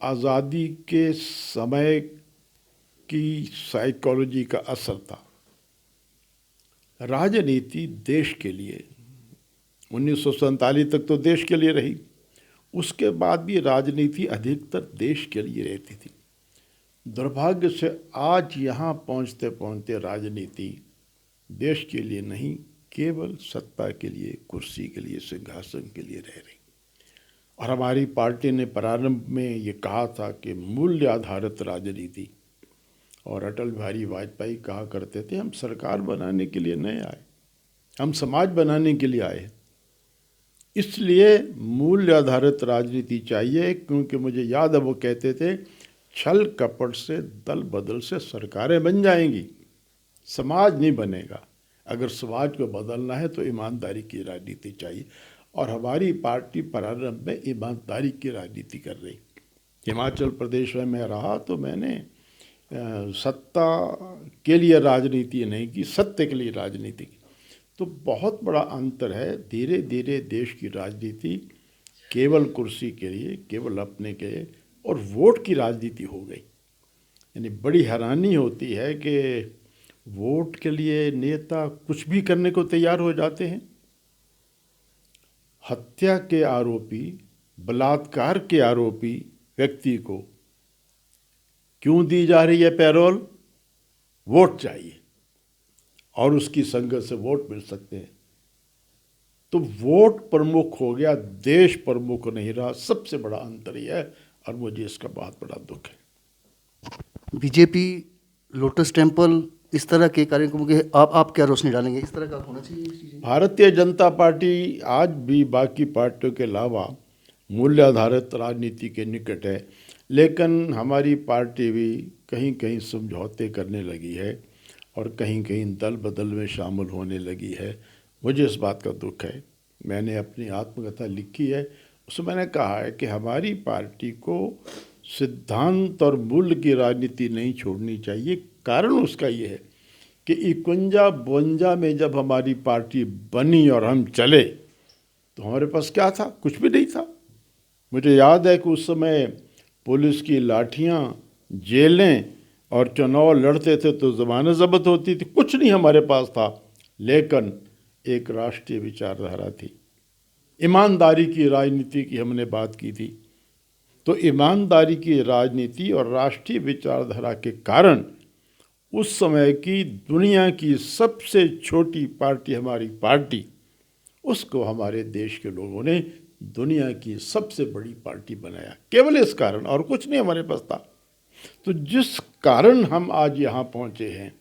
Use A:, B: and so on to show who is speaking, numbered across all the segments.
A: आज़ादी के समय की साइकोलॉजी का असर था। राजनीति देश के लिए 1947 तक तो देश के लिए रही, उसके बाद भी राजनीति अधिकतर देश के लिए रहती थी। दुर्भाग्य से आज यहाँ पहुँचते पहुँचते राजनीति देश के लिए नहीं, केवल सत्ता के लिए, कुर्सी के लिए, सिंहासन के लिए रह रही। और हमारी पार्टी ने प्रारंभ में ये कहा था कि मूल्य आधारित राजनीति, और अटल बिहारी वाजपेयी कहा करते थे हम सरकार बनाने के लिए नहीं आए, हम समाज बनाने के लिए आए। इसलिए मूल्य आधारित राजनीति चाहिए, क्योंकि मुझे याद है वो कहते थे छल कपट से, दल बदल से सरकारें बन जाएंगी, समाज नहीं बनेगा। अगर समाज को बदलना है तो ईमानदारी की राजनीति चाहिए, और हमारी पार्टी प्रारंभ में ईमानदारी की राजनीति कर रही। हिमाचल प्रदेश में मैं रहा तो मैंने सत्ता के लिए राजनीति नहीं की, सत्य के लिए राजनीति की। तो बहुत बड़ा अंतर है। धीरे धीरे देश की राजनीति केवल कुर्सी के लिए, केवल अपने के लिए और वोट की राजनीति हो गई। यानी बड़ी हैरानी होती है कि वोट के लिए नेता कुछ भी करने को तैयार हो जाते हैं। हत्या के आरोपी, बलात्कार के आरोपी व्यक्ति को क्यों दी जा रही है पैरोल? वोट चाहिए, और उसकी संगत से वोट मिल सकते हैं। तो वोट प्रमुख हो गया, देश प्रमुख नहीं रहा। सबसे बड़ा अंतर यह है, और मुझे इसका बहुत बड़ा दुख है।
B: बीजेपी लोटस टेम्पल इस तरह के कार्यक्रम के आप क्या रोशनी डालेंगे? इस तरह का होना चाहिए।
A: भारतीय जनता पार्टी आज भी बाकी पार्टियों के अलावा मूल्य आधारित राजनीति के निकट है, लेकिन हमारी पार्टी भी कहीं कहीं समझौते करने लगी है और कहीं कहीं दल बदल में शामिल होने लगी है। मुझे इस बात का दुख है। मैंने अपनी आत्मकथा लिखी है, उसमें मैंने कहा है कि हमारी पार्टी को सिद्धांत और मूल्य की राजनीति नहीं छोड़नी चाहिए। कारण उसका ये है कि 51-52 में जब हमारी पार्टी बनी और हम चले तो हमारे पास क्या था? कुछ भी नहीं था। मुझे याद है कि उस समय पुलिस की लाठियाँ, जेलें, और चुनाव लड़ते थे तो ज़मानत ज़ब्त होती थी। कुछ नहीं हमारे पास था, लेकिन एक राष्ट्रीय विचारधारा थी। ईमानदारी की राजनीति की हमने बात की थी। तो ईमानदारी की राजनीति और राष्ट्रीय विचारधारा के कारण उस समय की दुनिया की सबसे छोटी पार्टी, हमारी पार्टी, उसको हमारे देश के लोगों ने दुनिया की सबसे बड़ी पार्टी बनाया। केवल इस कारण, और कुछ नहीं हमारे पास था। तो जिस कारण हम आज यहाँ पहुँचे हैं,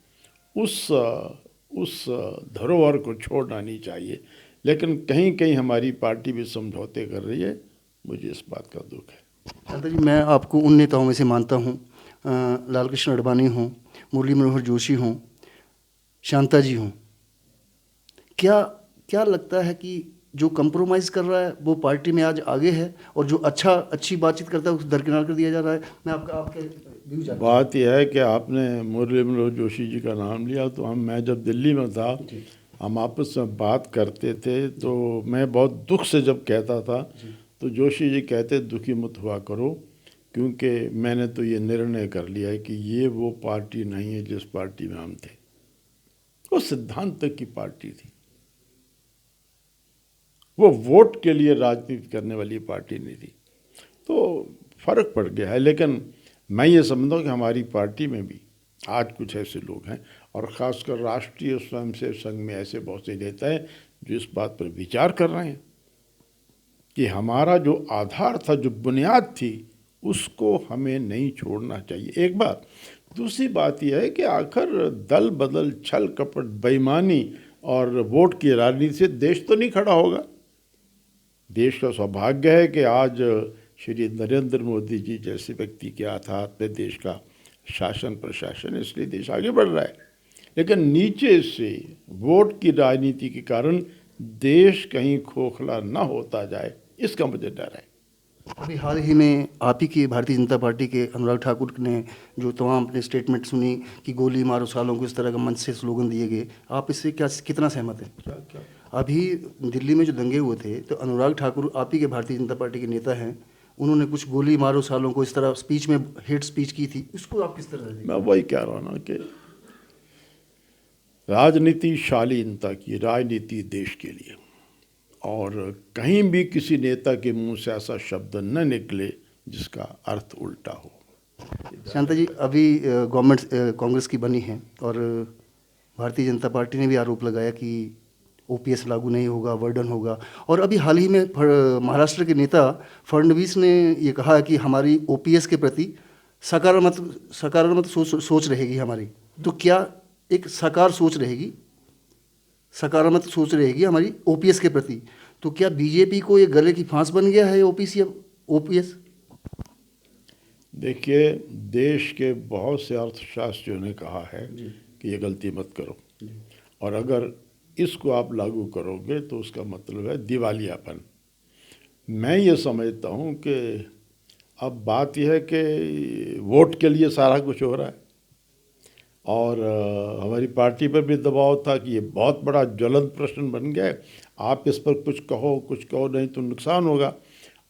A: उस धरोहर को छोड़ना नहीं चाहिए। लेकिन कहीं कहीं हमारी पार्टी भी समझौते कर रही है। मुझे इस बात का दुख है।
B: शांता जी, मैं आपको उन नेताओं में से मानता हूँ। लाल कृष्ण आडवाणी हों, मुरली मनोहर जोशी हों, शांता जी हों, क्या लगता है कि जो कंप्रोमाइज़ कर रहा है वो पार्टी में आज आगे है, और जो अच्छी बातचीत करता है उसको दरकिनार कर दिया जा रहा है? मैं आपके व्यू जानता हूं।
A: बात यह है कि आपने मुरली मनोहर जोशी जी का नाम लिया, तो मैं जब दिल्ली में था, हम आपस में बात करते थे, तो मैं बहुत दुख से जब कहता था तो जोशी जी कहते दुखी मत हुआ करो, क्योंकि मैंने तो ये निर्णय कर लिया है कि ये वो पार्टी नहीं है जिस पार्टी में हम थे। वो सिद्धांत की पार्टी थी, वो वोट के लिए राजनीति करने वाली पार्टी नहीं थी। तो फर्क पड़ गया है। लेकिन मैं ये समझता हूँ कि हमारी पार्टी में भी आज कुछ ऐसे लोग हैं, और ख़ासकर राष्ट्रीय स्वयंसेवक संघ में ऐसे बहुत से नेता हैं जो इस बात पर विचार कर रहे हैं कि हमारा जो आधार था, जो बुनियाद थी, उसको हमें नहीं छोड़ना चाहिए। एक बात। दूसरी बात यह है कि आखिर दल बदल, छल कपट, बेईमानी और वोट की राजनीति से देश तो नहीं खड़ा होगा। देश का सौभाग्य है कि आज श्री नरेंद्र मोदी जी जैसे व्यक्ति के हाथ में देश का शासन प्रशासन, इसलिए देश आगे बढ़ रहा है। लेकिन नीचे से वोट की राजनीति के कारण देश कहीं खोखला ना होता जाए, इसका मुझे डर है।
B: अभी हाल ही में आप ही की भारतीय जनता पार्टी के अनुराग ठाकुर ने जो तमाम अपने स्टेटमेंट सुनी कि गोली मारो सालों को, इस तरह का मंच से स्लोगन दिए गए, आप इससे कितना सहमत हैं?
A: क्या?
B: अभी दिल्ली में जो दंगे हुए थे, तो अनुराग ठाकुर आप ही के भारतीय जनता पार्टी के नेता हैं, उन्होंने कुछ गोली मारो सालों को इस तरह स्पीच में हेट स्पीच की थी, उसको आप किस तरह देखते
A: मैं वही कह रहा हूँ ना कि राजनीति शालीनता की, राजनीति देश के लिए, और कहीं भी किसी नेता के मुंह से ऐसा शब्द न निकले जिसका अर्थ उल्टा हो।
B: हैं? शांता जी, अभी गवर्नमेंट कांग्रेस की बनी है और भारतीय जनता पार्टी ने भी आरोप लगाया कि ओपीएस लागू नहीं होगा, वर्डन होगा। और अभी हाल ही में महाराष्ट्र के नेता फडणवीस ने ये कहा कि हमारी ओपीएस के प्रति सकारात्मक सोच रहेगी हमारी। तो क्या एक सकारात्मक सोच रहेगी हमारी ओपीएस के प्रति, तो क्या बीजेपी को ये गले की फांस बन गया है ओपीएस?
A: देखिए, देश के बहुत से अर्थशास्त्रियों ने कहा है कि ये गलती मत करो, और अगर इसको आप लागू करोगे तो उसका मतलब है दिवालियापन। मैं ये समझता हूँ कि अब बात यह है कि वोट के लिए सारा कुछ हो रहा है, और हमारी पार्टी पर भी दबाव था कि ये बहुत बड़ा ज्वलंत प्रश्न बन गया है, आप इस पर कुछ कहो नहीं तो नुकसान होगा।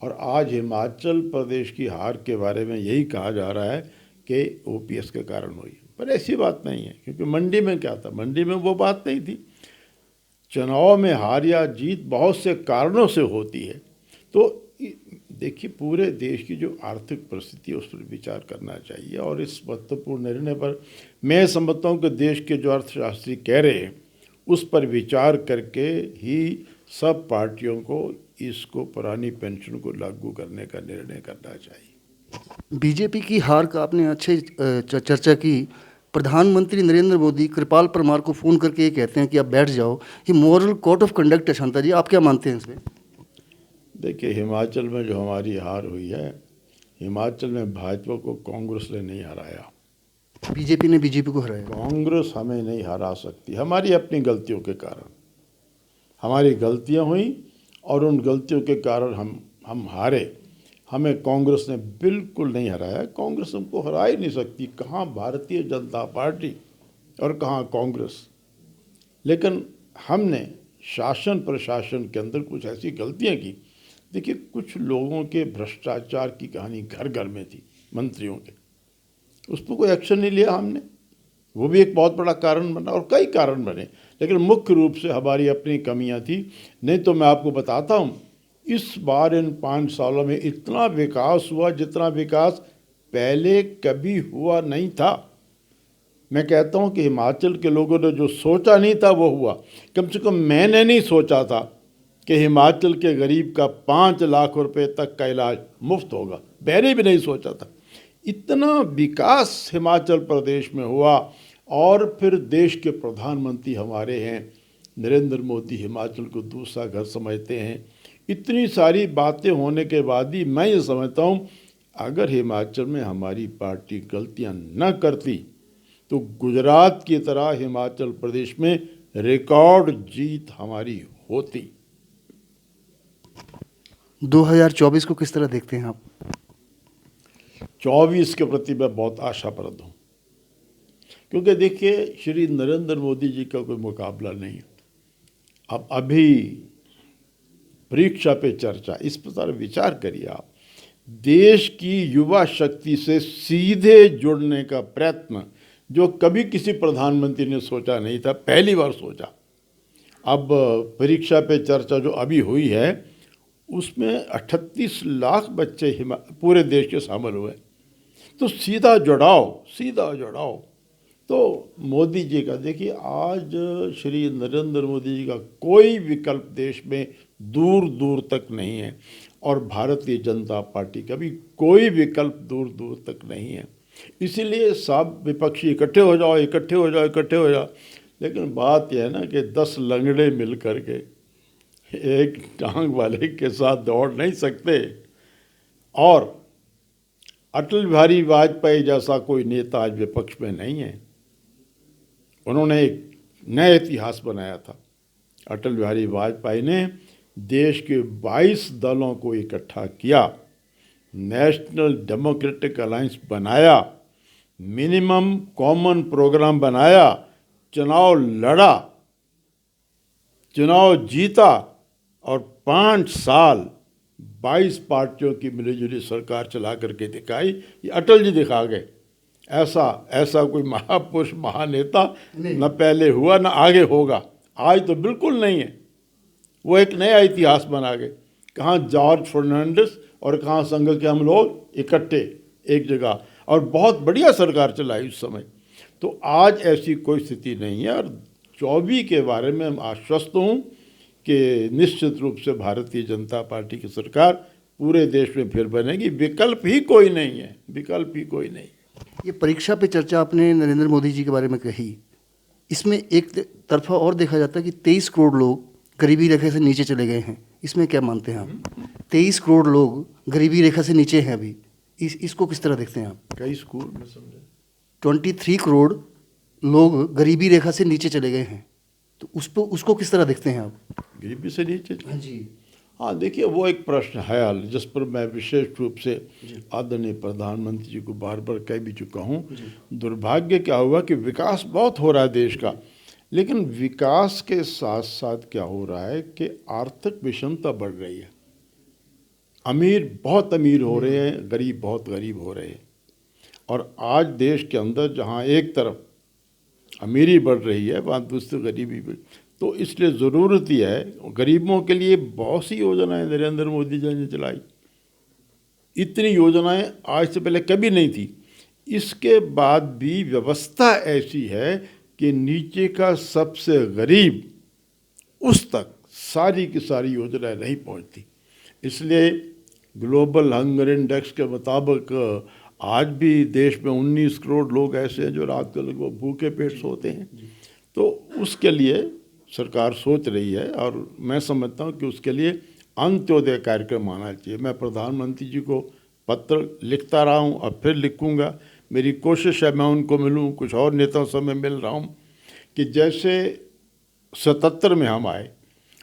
A: और आज हिमाचल प्रदेश की हार के बारे में यही कहा जा रहा है कि ओपीएस के कारण हुई, पर ऐसी बात नहीं है, क्योंकि मंडी में क्या था, मंडी में वो बात नहीं थी। चुनाव में हार या जीत बहुत से कारणों से होती है। तो देखिए, पूरे देश की जो आर्थिक परिस्थिति है उस पर विचार करना चाहिए, और इस महत्वपूर्ण निर्णय पर मैं समझता हूँ कि देश के जो अर्थशास्त्री कह रहे हैं उस पर विचार करके ही सब पार्टियों को इसको पुरानी पेंशन को लागू करने का निर्णय करना चाहिए।
B: बीजेपी की हार का आपने अच्छे चर्चा की। प्रधानमंत्री नरेंद्र मोदी कृपाल परमार को फ़ोन करके ये कहते हैं कि आप बैठ जाओ, ये मॉरल कोड ऑफ कंडक्ट है। शांता जी, आप क्या मानते हैं इसमें?
A: देखिए, हिमाचल में जो हमारी हार हुई है, हिमाचल में भाजपा को कांग्रेस ने नहीं हराया,
B: बीजेपी ने बीजेपी को हराया।
A: कांग्रेस हमें नहीं हरा सकती, हमारी अपनी गलतियों के कारण। हमारी गलतियां हुई और उन गलतियों के कारण हम हारे। हमें कांग्रेस ने बिल्कुल नहीं हराया, कांग्रेस हमको हरा ही नहीं सकती। कहाँ भारतीय जनता पार्टी और कहाँ कांग्रेस। लेकिन हमने शासन प्रशासन के अंदर कुछ ऐसी गलतियां की। देखिए, कुछ लोगों के भ्रष्टाचार की कहानी घर घर में थी, मंत्रियों के, उस पर कोई एक्शन नहीं लिया हमने, वो भी एक बहुत बड़ा कारण बना, और कई कारण बने, लेकिन मुख्य रूप से हमारी अपनी कमियां थी। नहीं तो मैं आपको बताता हूँ, इस बार इन 5 सालों में इतना विकास हुआ जितना विकास पहले कभी हुआ नहीं था। मैं कहता हूँ कि हिमाचल के लोगों ने जो सोचा नहीं था वो हुआ। कम से कम मैंने नहीं सोचा था कि हिमाचल के गरीब का 5 लाख रुपए तक का इलाज मुफ्त होगा, मैंने भी नहीं सोचा था। इतना विकास हिमाचल प्रदेश में हुआ, और फिर देश के प्रधानमंत्री हमारे हैं नरेंद्र मोदी, हिमाचल को दूसरा घर समझते हैं। इतनी सारी बातें होने के बाद ही मैं ये समझता हूँ, अगर हिमाचल में हमारी पार्टी गलतियाँ न करती तो गुजरात की तरह हिमाचल प्रदेश में रिकॉर्ड जीत हमारी होती।
B: 2024 को किस तरह देखते हैं आप?
A: 24 के प्रति मैं बहुत आशाप्रद हूँ, क्योंकि देखिए, श्री नरेंद्र मोदी जी का कोई मुकाबला नहीं है। अब अभी परीक्षा पे चर्चा, इस पर विचार करिए आप। देश की युवा शक्ति से सीधे जुड़ने का प्रयत्न जो कभी किसी प्रधानमंत्री ने सोचा नहीं था, पहली बार सोचा। अब परीक्षा पे चर्चा जो अभी हुई है उसमें 38 लाख बच्चे पूरे देश के शामिल हुए। तो सीधा जुड़ाव तो मोदी जी का, देखिए, आज श्री नरेंद्र मोदी जी का कोई विकल्प देश में दूर दूर तक नहीं है, और भारतीय जनता पार्टी का भी कोई विकल्प दूर दूर तक नहीं है। इसीलिए सब विपक्षी इकट्ठे हो जाओ। लेकिन बात यह है ना कि 10 लंगड़े मिल कर के एक टांग वाले के साथ दौड़ नहीं सकते, और अटल बिहारी वाजपेयी जैसा कोई नेता आज विपक्ष में नहीं है। उन्होंने एक नया इतिहास बनाया था। अटल बिहारी वाजपेयी ने देश के 22 दलों को इकट्ठा किया, नेशनल डेमोक्रेटिक अलायंस बनाया, मिनिमम कॉमन प्रोग्राम बनाया, चुनाव लड़ा, चुनाव जीता, और 5 साल 22 पार्टियों की मिलीजुली सरकार चला करके दिखाई, ये अटल जी दिखा गए। ऐसा ऐसा कोई महापुरुष महानेता न पहले हुआ न आगे होगा, आज तो बिल्कुल नहीं है। वो एक नया इतिहास बना गए। कहाँ जॉर्ज फर्नांडिस और कहाँ संघ के हम लोग इकट्ठे एक जगह, और बहुत बढ़िया सरकार चलाई उस समय। तो आज ऐसी कोई स्थिति नहीं है, और 24 के बारे में हम आश्वस्त हूँ कि निश्चित रूप से भारतीय जनता पार्टी की सरकार पूरे देश में फिर बनेगी। विकल्प ही कोई नहीं है, विकल्प ही कोई नहीं।
B: ये परीक्षा पे चर्चा आपने नरेंद्र मोदी जी के बारे में कही, इसमें एक तरफा और देखा जाता है कि 23 करोड़ लोग गरीबी रेखा से नीचे चले गए हैं। इसमें क्या मानते हैं आप? 23 करोड़ लोग गरीबी रेखा से नीचे हैं अभी, इसको किस तरह देखते हैं आप?
A: कई स्कूल में समझे
B: 23 करोड़ लोग गरीबी रेखा से नीचे चले गए हैं, तो उसको किस तरह देखते हैं आप?
A: गरीबी से नीचे।
B: हाँ जी।
A: हाँ, देखिए वो एक प्रश्न है हाल, जिस पर मैं विशेष रूप से आदरणीय प्रधानमंत्री जी को बार बार कह भी चुका हूँ। दुर्भाग्य क्या हुआ कि विकास बहुत हो रहा है देश का, लेकिन विकास के साथ साथ क्या हो रहा है कि आर्थिक विषमता बढ़ रही है। अमीर बहुत अमीर हो रहे हैं, गरीब बहुत गरीब हो रहे हैं। और आज देश के अंदर जहाँ एक तरफ अमीरी बढ़ रही है, वहाँ दूसरी गरीबी बढ़, तो इसलिए ज़रूरत ही है, गरीबों के लिए बहुत सी योजनाएं नरेंद्र मोदी जी ने चलाई। इतनी योजनाएं आज से पहले कभी नहीं थी। इसके बाद भी व्यवस्था ऐसी है कि नीचे का सबसे गरीब उस तक सारी की सारी योजनाएं नहीं पहुंचती। इसलिए ग्लोबल हंगर इंडेक्स के मुताबिक आज भी देश में 19 करोड़ लोग ऐसे हैं जो रात को लगभग भूखे पेट सोते हैं। तो उसके लिए सरकार सोच रही है, और मैं समझता हूँ कि उसके लिए अंत्योदय कार्यक्रम आना चाहिए। मैं प्रधानमंत्री जी को पत्र लिखता रहा हूँ और फिर लिखूँगा। मेरी कोशिश है मैं उनको मिलूँ, कुछ और नेताओं से मैं मिल रहा हूँ कि जैसे 77 में हम आए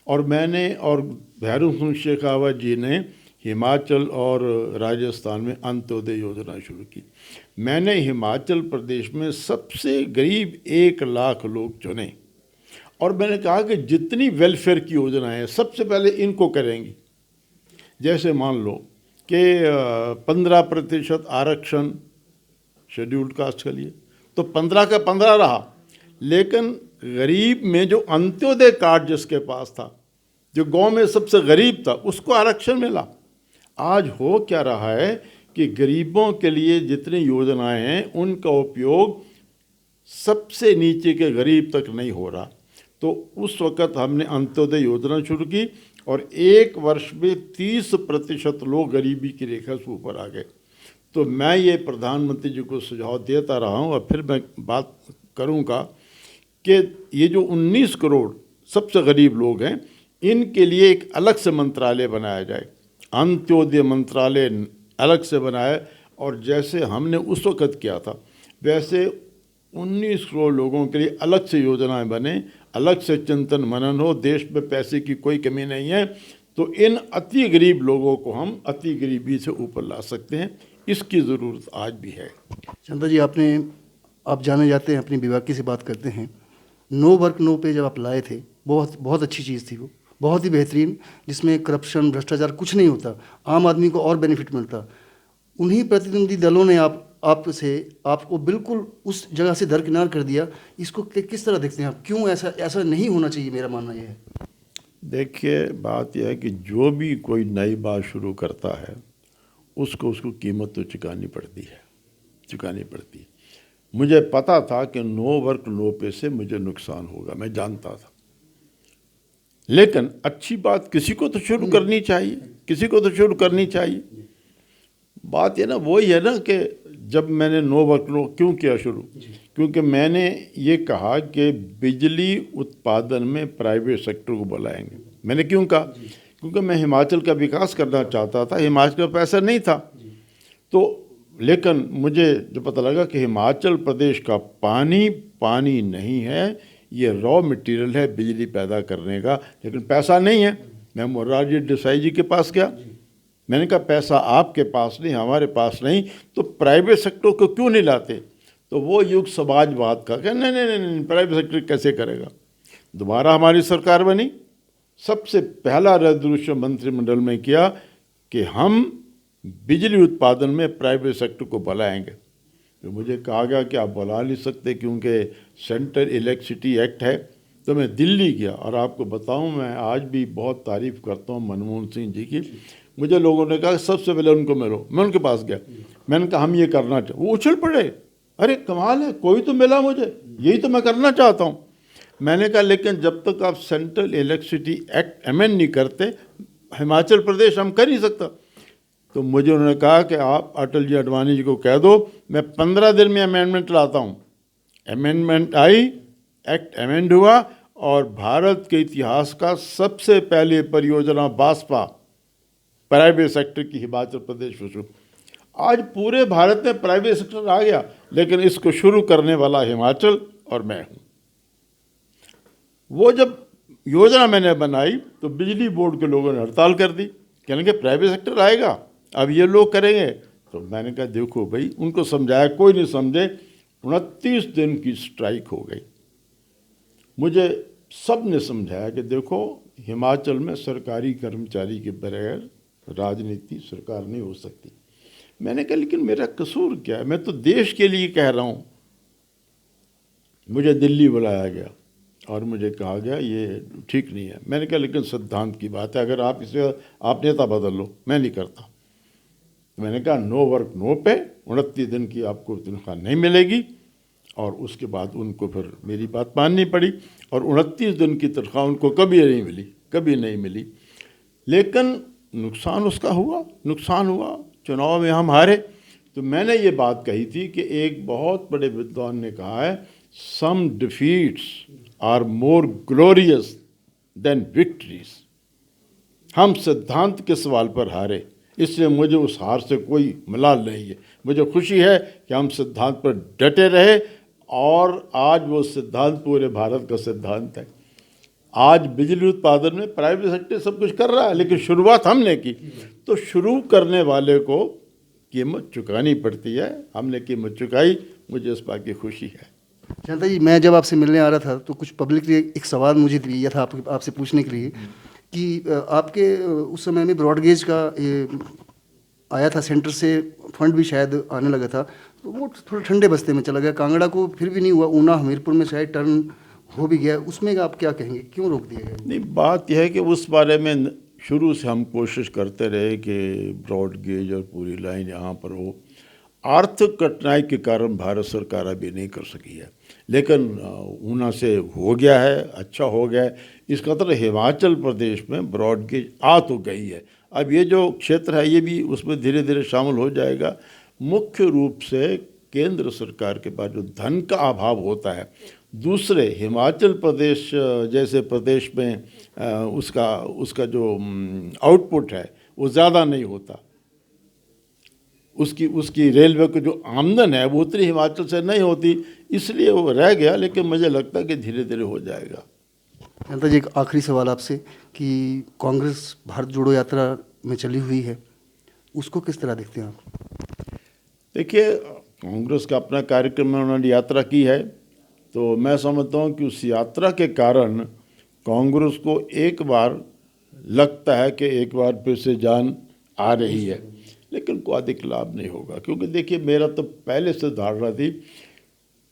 A: और मैंने और भैरू सिंह शेखावत जी ने हिमाचल और राजस्थान में अंत्योदय योजना शुरू की। मैंने हिमाचल प्रदेश में सबसे गरीब 1 लाख लोग चुने और मैंने कहा कि जितनी वेलफेयर की योजनाएं हैं सबसे पहले इनको करेंगी। जैसे मान लो कि 15% आरक्षण शेड्यूल्ड कास्ट के लिए, तो 15 का 15 रहा, लेकिन गरीब में जो अंत्योदय कार्ड जिसके पास था, जो गांव में सबसे गरीब था, उसको आरक्षण मिला। आज हो क्या रहा है कि गरीबों के लिए जितनी योजनाएं हैं उनका उपयोग सबसे नीचे के गरीब तक नहीं हो रहा। तो उस वक़्त हमने अंत्योदय योजना शुरू की और 1 वर्ष में 30% लोग गरीबी की रेखा से ऊपर आ गए। तो मैं ये प्रधानमंत्री जी को सुझाव देता रहा हूँ और फिर मैं बात करूँगा कि ये जो 19 करोड़ सबसे गरीब लोग हैं, इनके लिए एक अलग से मंत्रालय बनाया जाए, अंत्योदय मंत्रालय अलग से बनाए। और जैसे हमने उस वक़्त किया था वैसे 19 करोड़ लोगों के लिए अलग से योजनाएं बने, अलग से चिंतन मनन हो। देश में पैसे की कोई कमी नहीं है, तो इन अति गरीब लोगों को हम अति गरीबी से ऊपर ला सकते हैं। इसकी ज़रूरत आज भी है।
B: चंदा जी, आप जाने जाते हैं, अपनी बेबाकी से बात करते हैं। नो वर्क नो पे जब आप लाए थे, बहुत अच्छी चीज़ थी वो, बहुत ही बेहतरीन, जिसमें करप्शन भ्रष्टाचार कुछ नहीं होता, आम आदमी को और बेनिफिट मिलता। उन्हीं प्रतिद्वंदी दलों ने आपको बिल्कुल उस जगह से दरकिनार कर दिया। इसको किस तरह देखते हैं आप? क्यों ऐसा नहीं होना चाहिए? मेरा मानना यह है।
A: देखिए, बात यह है कि जो भी कोई नई बात शुरू करता है उसको कीमत तो चुकानी पड़ती है। मुझे पता था कि नो वर्क नो पे से मुझे नुकसान होगा, मैं जानता था, लेकिन अच्छी बात किसी को तो शुरू करनी चाहिए। बात ये ना वही है ना कि जब मैंने नो वर्क नो क्यों किया शुरू, क्योंकि मैंने ये कहा कि बिजली उत्पादन में प्राइवेट सेक्टर को बुलाएंगे। मैंने क्यों कहा? क्योंकि मैं हिमाचल का विकास करना चाहता था, हिमाचल का पैसा नहीं था। तो लेकिन मुझे जो पता लगा कि हिमाचल प्रदेश का पानी नहीं है, ये रॉ मटेरियल है बिजली पैदा करने का, लेकिन पैसा नहीं है। मैं मोरारजी देसाई जी के पास गया, मैंने कहा पैसा आपके पास नहीं, हमारे पास नहीं, तो प्राइवेट सेक्टर को क्यों नहीं लाते? तो वो युग समाजवाद का क्या, नहीं, प्राइवेट सेक्टर कैसे करेगा। दोबारा हमारी सरकार बनी, सबसे पहला रेजोल्यूशन मंत्रिमंडल में किया कि हम बिजली उत्पादन में प्राइवेट सेक्टर को बुलाएंगे। तो मुझे कहा गया कि आप बुला नहीं सकते क्योंकि सेंट्रल इलेक्ट्रिसिटी एक्ट है। तो मैं दिल्ली गया और आपको बताऊं, मैं आज भी बहुत तारीफ़ करता हूं मनमोहन सिंह जी की। मुझे लोगों ने कहा सबसे पहले उनको मिलो, मैं उनके पास गया, मैंने कहा हम ये करना चाहते। वो उछल पड़े, अरे कमाल है, कोई तो मिला मुझे, यही तो मैं करना चाहता हूँ। मैंने कहा लेकिन जब तक आप सेंट्रल इलेक्ट्रिसिटी एक्ट अमेंड नहीं करते, हिमाचल प्रदेश हम कर नहीं सकता। तो मुझे उन्होंने कहा कि आप अटल जी अडवाणी जी को कह दो मैं 15 दिन में अमेंडमेंट लाता हूँ। अमेंडमेंट आई, एक्ट अमेंड हुआ और भारत के इतिहास का सबसे पहले परियोजना बासपा प्राइवेट सेक्टर की हिमाचल प्रदेश में शुरू। आज पूरे भारत में प्राइवेट सेक्टर आ गया, लेकिन इसको शुरू करने वाला हिमाचल और मैं हूँ। वो जब योजना मैंने बनाई तो बिजली बोर्ड के लोगों ने हड़ताल कर दी, कहने के प्राइवेट सेक्टर आएगा, अब ये लोग करेंगे। तो मैंने कहा देखो भाई, उनको समझाया, कोई नहीं समझे। 29 दिन की स्ट्राइक हो गई। मुझे सब ने समझाया कि देखो हिमाचल में सरकारी कर्मचारी के बगैर राजनीति सरकार नहीं हो सकती। मैंने कहा लेकिन मेरा कसूर क्या है, मैं तो देश के लिए कह रहा हूँ। मुझे दिल्ली बुलाया गया और मुझे कहा गया ये ठीक नहीं है। मैंने कहा लेकिन सिद्धांत की बात है, अगर आप इसे आप नेता बदल लो, मैं नहीं करता। मैंने कहा नो वर्क नो पे, 29 दिन की आपको तनख्वाह नहीं मिलेगी। और उसके बाद उनको फिर मेरी बात माननी पड़ी और 29 दिन की तनख्वाह उनको कभी नहीं मिली, कभी नहीं मिली। लेकिन नुकसान उसका हुआ, नुकसान हुआ, चुनाव में हम हारे। तो मैंने ये बात कही थी कि एक बहुत बड़े विद्वान ने कहा है, some defeats are more glorious than victories. हम सिद्धांत के सवाल पर हारे, इसलिए मुझे उस हार से कोई मलाल नहीं है। मुझे खुशी है कि हम सिद्धांत पर डटे रहे और आज वो सिद्धांत पूरे भारत का सिद्धांत है। आज बिजली उत्पादन में प्राइवेट सेक्टर सब कुछ कर रहा है, लेकिन शुरुआत हमने की। तो शुरू करने वाले को कीमत चुकानी पड़ती है, हमने कीमत चुकाई, मुझे इस बात की खुशी है।
B: शांता जी, मैं जब आपसे मिलने आ रहा था तो कुछ पब्लिकली एक सवाल मुझे दिया था आपसे पूछने के लिए कि आपके उस समय में ब्रॉडगेज का ये आया था, सेंटर से फंड भी शायद आने लगा था, तो वो थोड़ा ठंडे बस्ते में चला गया। कांगड़ा को फिर भी नहीं हुआ, ऊना हमीरपुर में शायद टर्न हो भी गया, उसमें आप क्या कहेंगे, क्यों रोक दिया गया?
A: नहीं, बात यह है कि उस बारे में शुरू से हम कोशिश करते रहे कि ब्रॉडगेज और पूरी लाइन यहाँ पर हो। आर्थिक कठिनाई के कारण भारत सरकार अभी नहीं कर सकी है, लेकिन ऊना से हो गया है, अच्छा हो गया है। इसका मतलब हिमाचल प्रदेश में ब्रॉडगेज आ तो गई है। अब ये जो क्षेत्र है ये भी उसमें धीरे धीरे शामिल हो जाएगा। मुख्य रूप से केंद्र सरकार के पास जो धन का अभाव होता है, दूसरे हिमाचल प्रदेश जैसे प्रदेश में उसका जो आउटपुट है वो ज़्यादा नहीं होता। उसकी रेलवे की जो आमदन है वो उतनी हिमाचल से नहीं होती, इसलिए वो रह गया। लेकिन मुझे लगता है कि धीरे धीरे हो जाएगा।
B: शांता जी, एक आखिरी सवाल आपसे कि कांग्रेस भारत जोड़ो यात्रा में चली हुई है, उसको किस तरह देखते हैं आप?
A: देखिए, कांग्रेस का अपना कार्यक्रम में उन्होंने यात्रा की है, तो मैं समझता हूँ कि उस यात्रा के कारण कांग्रेस को एक बार लगता है कि एक बार फिर से जान आ रही है, लेकिन कोई अधिक लाभ नहीं होगा। क्योंकि देखिए, मेरा तो पहले से धारणा थी,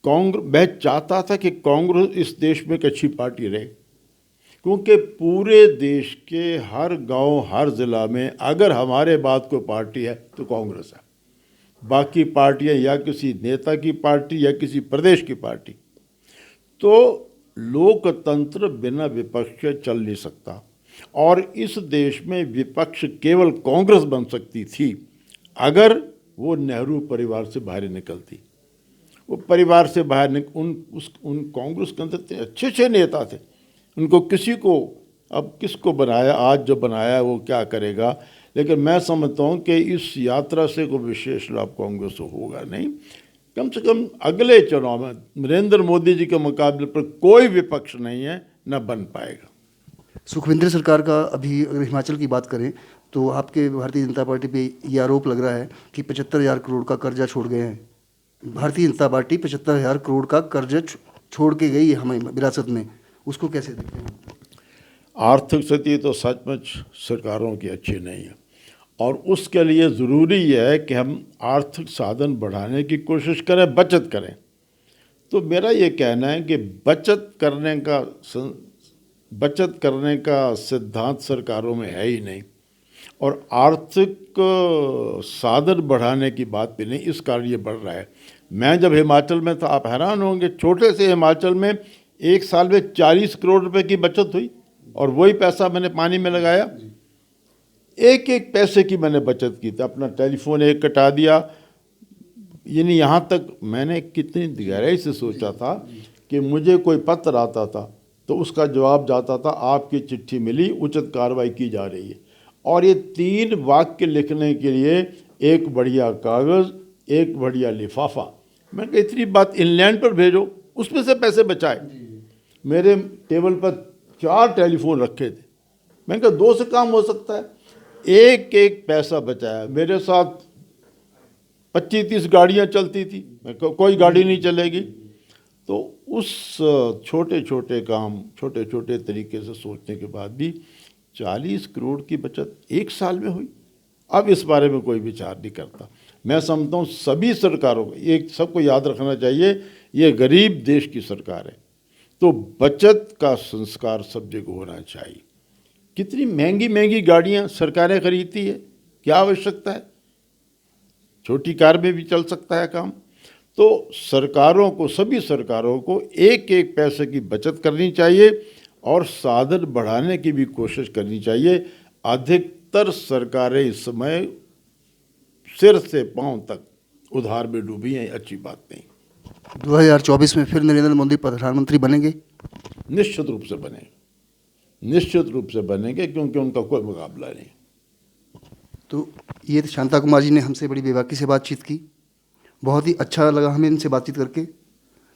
A: मैं चाहता था कि कांग्रेस इस देश में एक अच्छी पार्टी रहे, क्योंकि पूरे देश के हर गांव, हर ज़िला में अगर हमारे बाद कोई पार्टी है तो कांग्रेस है। बाकी पार्टियां या किसी नेता की पार्टी या किसी प्रदेश की पार्टी। तो लोकतंत्र बिना विपक्ष के चल नहीं सकता, और इस देश में विपक्ष केवल कांग्रेस बन सकती थी अगर वो नेहरू परिवार से बाहर निकलती। वो परिवार से बाहर उन कांग्रेस के अंदर अच्छे अच्छे नेता थे, उनको किसी को, अब किसको बनाया, आज जो बनाया वो क्या करेगा। लेकिन मैं समझता हूँ कि इस यात्रा से कोई विशेष लाभ कांग्रेस को होगा नहीं। कम से कम अगले चुनाव में नरेंद्र मोदी जी के मुकाबले पर कोई विपक्ष नहीं है, न बन पाएगा।
B: सुखविंदर सरकार का, अभी अगर हिमाचल की बात करें तो आपके भारतीय जनता पार्टी पे ये आरोप लग रहा है कि 75,000 करोड़ का कर्जा छोड़ गए हैं। भारतीय जनता पार्टी 75,000 करोड़ का कर्जा छोड़ के गई है हमें विरासत में, उसको कैसे देखते हैं?
A: आर्थिक स्थिति तो सचमुच सरकारों की अच्छी नहीं है, और उसके लिए ज़रूरी है कि हम आर्थिक साधन बढ़ाने की कोशिश करें, बचत करें। तो मेरा ये कहना है कि बचत करने का सिद्धांत सरकारों में है ही नहीं, और आर्थिक साधन बढ़ाने की बात भी नहीं, इस कारण ये बढ़ रहा है। मैं जब हिमाचल में था, आप हैरान होंगे, छोटे से हिमाचल में एक साल में 40 करोड़ रुपए की बचत हुई, और वही पैसा मैंने पानी में लगाया। एक एक पैसे की मैंने बचत की थी। अपना टेलीफोन एक कटा दिया, यानी यहाँ तक मैंने कितनी गहराई से सोचा था कि मुझे कोई पत्र आता था तो उसका जवाब जाता था, आपकी चिट्ठी मिली, उचित कार्रवाई की जा रही है। और ये 3 वाक्य लिखने के लिए एक बढ़िया कागज़, एक बढ़िया लिफाफा। मैं कहा इतनी बात इंग्लैंड पर भेजो, उसमें से पैसे बचाए। मेरे टेबल पर 4 टेलीफोन रखे थे, मैंने कहा 2 से काम हो सकता है। एक एक पैसा बचाया। मेरे साथ 25-30 गाड़ियाँ चलती थी, मैं कहा कोई गाड़ी नहीं चलेगी। तो उस छोटे छोटे काम, छोटे छोटे तरीके से सोचने के बाद भी 40 करोड़ की बचत एक साल में हुई। अब इस बारे में कोई विचार नहीं करता। मैं समझता हूँ सभी सरकारों को एक सबको याद रखना चाहिए, ये गरीब देश की सरकार है, तो बचत का संस्कार सब जगह होना चाहिए। कितनी महंगी महंगी गाड़ियाँ सरकारें खरीदती है, क्या आवश्यकता है? छोटी कार में भी चल सकता है काम। तो सरकारों को, सभी सरकारों को एक एक पैसे की बचत करनी चाहिए और साधन बढ़ाने की भी कोशिश करनी चाहिए। अधिकतर सरकारें इस समय सिर से पांव तक उधार में डूबी हैं, अच्छी बात नहीं।
B: 2024 में फिर नरेंद्र मोदी प्रधानमंत्री बनेंगे?
A: निश्चित रूप से बने, निश्चित रूप से बनेंगे, क्योंकि उनका कोई मुकाबला नहीं।
B: तो ये शांता कुमार जी ने हमसे बड़ी बेबाकी से बातचीत की, बहुत ही अच्छा लगा हमें इनसे बातचीत करके।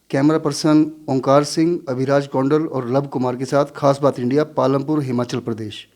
B: कैमरा पर्सन ओंकार सिंह, अभिराज कौंडल और लव कुमार के साथ खास बात इंडिया, पालमपुर, हिमाचल प्रदेश।